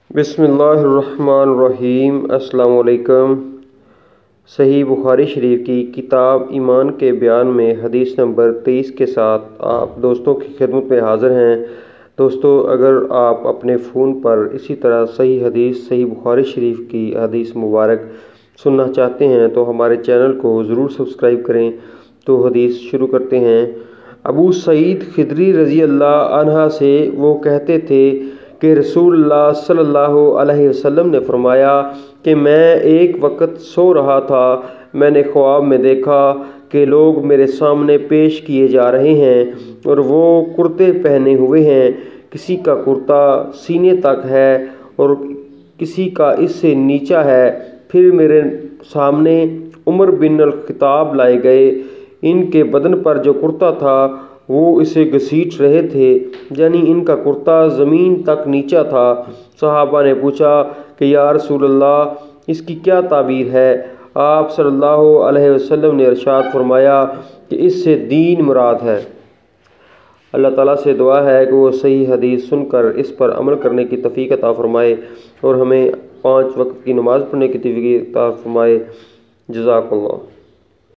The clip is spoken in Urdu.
بسم اللہ الرحمن الرحیم۔ السلام علیکم۔ صحیح بخاری شریف کی کتاب ایمان کے بیان میں حدیث نمبر 23 کے ساتھ آپ دوستوں کی خدمت میں حاضر ہیں۔ دوستو، اگر آپ اپنے فون پر اسی طرح صحیح بخاری شریف کی حدیث مبارک سننا چاہتے ہیں تو ہمارے چینل کو ضرور سبسکرائب کریں۔ تو حدیث شروع کرتے ہیں۔ ابو سعید خدری رضی اللہ عنہ سے وہ کہتے تھے کہ رسول اللہ صلی اللہ علیہ وسلم نے فرمایا کہ میں ایک وقت سو رہا تھا، میں نے خواب میں دیکھا کہ لوگ میرے سامنے پیش کیے جا رہے ہیں اور وہ کرتے پہنے ہوئے ہیں۔ کسی کا کرتا سینے تک ہے اور کسی کا اس سے نیچا ہے۔ پھر میرے سامنے عمر بن الخطاب لائے گئے، ان کے بدن پر جو کرتا تھا وہ اسے گھسیٹ رہے تھے، یعنی ان کا کرتا زمین تک نیچا تھا۔ صحابہ نے پوچھا کہ یا رسول اللہ، اس کی کیا تعبیر ہے؟ آپ صلی اللہ علیہ وسلم نے ارشاد فرمایا کہ اس سے دین مراد ہے۔ اللہ تعالیٰ سے دعا ہے کہ وہ صحیح حدیث سن کر اس پر عمل کرنے کی توفیق عطا فرمائے اور ہمیں 5 وقت کی نماز پڑھنے کی توفیق عطا فرمائے۔ جزاک اللہ۔